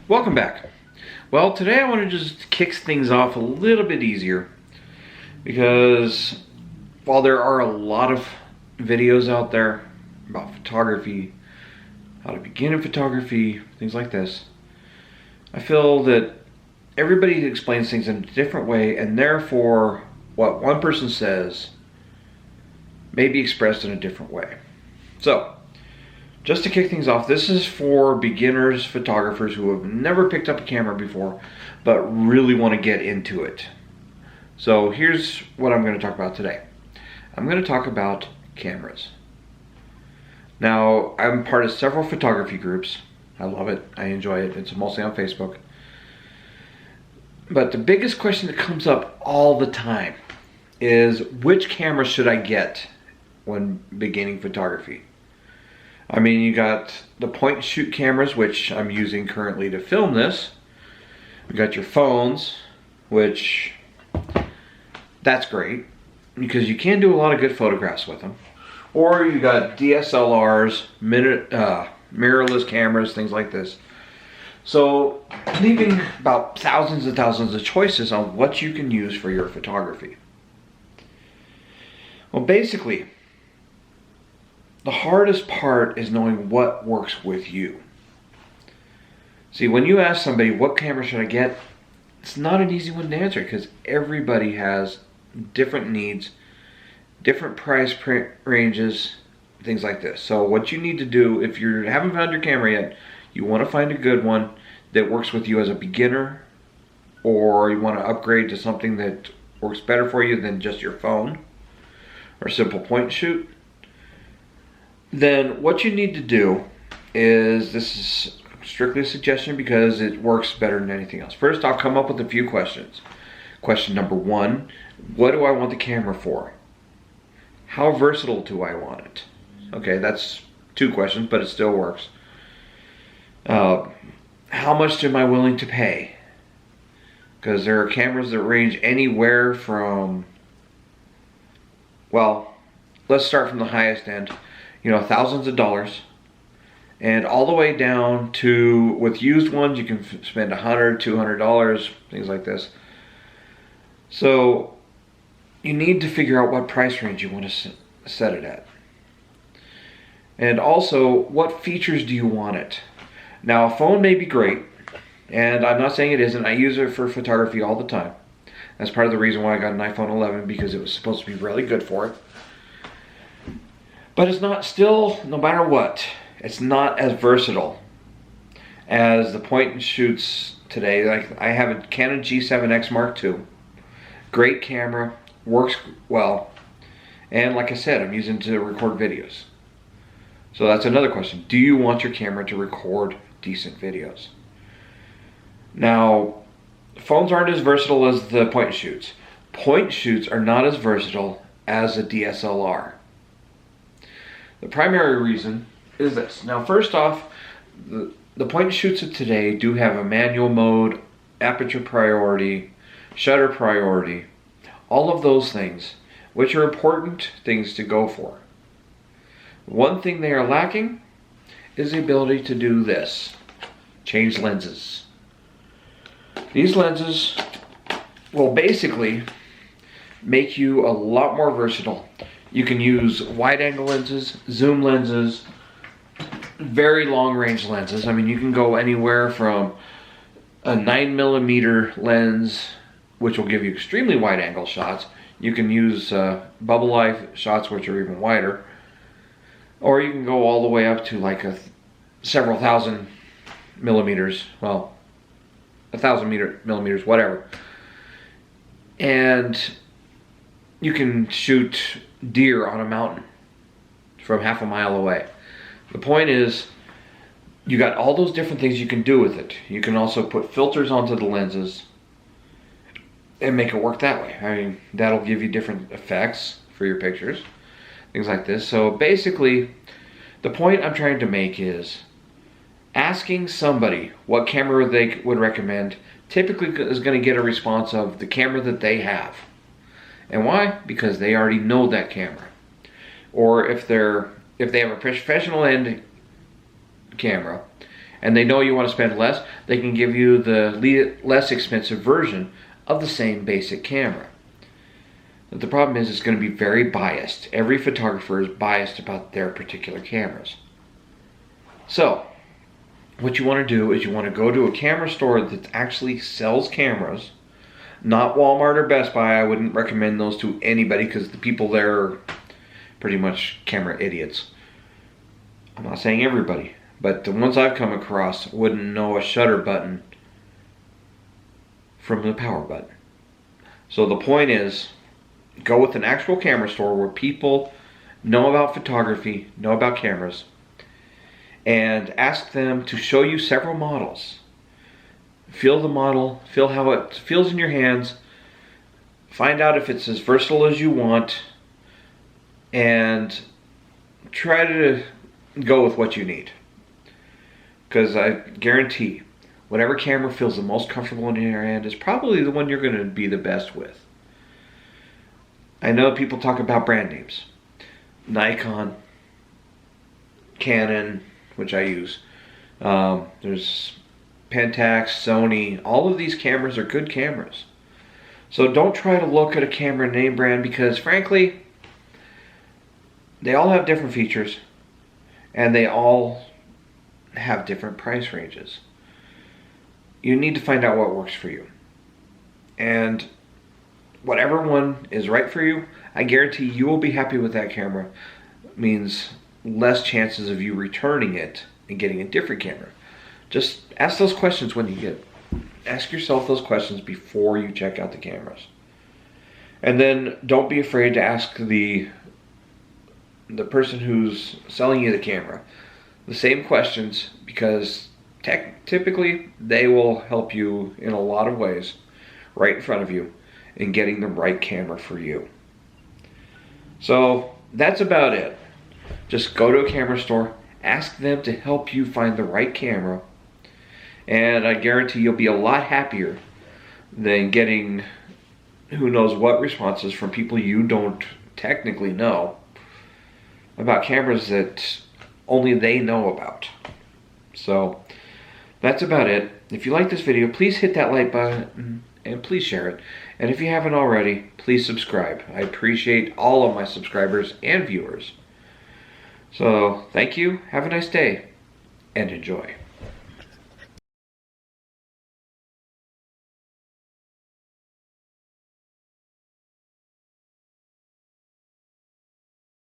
Welcome back. Well, today I want to just kick things off a little bit easier because while there are a lot of videos out there about photography, how to begin in photography, things like this, I feel that everybody explains things in a different way, and therefore what one person says may be expressed in a different way. So, just to kick things off, this is for beginners photographers who have never picked up a camera before but really want to get into it. So here's what I'm going to talk about today. I'm going to talk about cameras. Now, I'm part of several photography groups. I love it. I enjoy it. It's mostly on Facebook. But the biggest question that comes up all the time is, which camera should I get when beginning photography? I mean, you got the point and shoot cameras, which I'm using currently to film this. You got your phones, which that's great because you can do a lot of good photographs with them. Or you got DSLRs, mirrorless cameras, things like this. So leaving about thousands and thousands of choices on what you can use for your photography. Well, basically, the hardest part is knowing what works with you. See, when you ask somebody, what camera should I get? It's not an easy one to answer because everybody has different needs, different price ranges, things like this. So what you need to do, if you haven't found your camera yet, you want to find a good one that works with you as a beginner, or you want to upgrade to something that works better for you than just your phone or simple point and shoot. Then what you need to do is, this is strictly a suggestion because it works better than anything else. First off, come up with a few questions. Question number one, what do I want the camera for? How versatile do I want it? Okay, that's two questions, but it still works. How much am I willing to pay? Because there are cameras that range anywhere from, well, let's start from the highest end. Thousands of dollars, and all the way down to, with used ones, you can spend $100, $200, things like this. So you need to figure out what price range you want to set it at. And also, what features do you want it? Now, a phone may be great, and I'm not saying it isn't. I use it for photography all the time. That's part of the reason why I got an iPhone 11, because it was supposed to be really good for it. But it's not, still, no matter what, it's not as versatile as the point and shoots today. Like, I have a Canon G7X Mark II. Great camera, works well. And like I said, I'm using it to record videos. So that's another question. Do you want your camera to record decent videos? Now, phones aren't as versatile as the point and shoots. Point and shoots are not as versatile as a DSLR. The primary reason is this. Now, first off, the point and shoots of today do have a manual mode, aperture priority, shutter priority, all of those things, which are important things to go for. One thing they are lacking is the ability to do this: change lenses. These lenses will basically make you a lot more versatile. You can use wide angle lenses, zoom lenses, very long range lenses. I mean, you can go anywhere from a 9mm lens, which will give you extremely wide angle shots. You can use bubble light shots, which are even wider. Or you can go all the way up to like several thousand millimeters. Well, 1,000 millimeters, whatever. And you can shoot deer on a mountain from half a mile away. The point is, you got all those different things you can do with it. You can also put filters onto the lenses and make it work that way. I mean, that'll give you different effects for your pictures, things like this. So basically, the point I'm trying to make is, asking somebody what camera they would recommend typically is going to get a response of the camera that they have. And why? Because they already know that camera. Or if they have a professional end camera and they know you want to spend less, they can give you the less expensive version of the same basic camera. But the problem is it's going to be very biased. Every photographer is biased about their particular cameras. So, what you want to do is you want to go to a camera store that actually sells cameras, not Walmart or Best Buy. I wouldn't recommend those to anybody because the people there are pretty much camera idiots. I'm not saying everybody, but the ones I've come across wouldn't know a shutter button from the power button. So the point is, go with an actual camera store where people know about photography, know about cameras, and ask them to show you several models. Feel the model, feel how it feels in your hands, find out if it's as versatile as you want, and try to go with what you need. Because I guarantee, whatever camera feels the most comfortable in your hand is probably the one you're going to be the best with. I know people talk about brand names. Nikon, Canon, which I use. There's Pentax, Sony. All of these cameras are good cameras. So don't try to look at a camera name brand because frankly, they all have different features and they all have different price ranges. You need to find out what works for you. And whatever one is right for you, I guarantee you will be happy with that camera. It means less chances of you returning it and getting a different camera. Just ask those questions when you get it. Ask yourself those questions before you check out the cameras. And then don't be afraid to ask the person who's selling you the camera the same questions, because typically they will help you in a lot of ways right in front of you in getting the right camera for you. So that's about it. Just go to a camera store, ask them to help you find the right camera, and I guarantee you'll be a lot happier than getting who knows what responses from people you don't technically know about cameras that only they know about. So that's about it. If you like this video, please hit that like button and please share it. And if you haven't already, please subscribe. I appreciate all of my subscribers and viewers. So thank you, have a nice day, and enjoy.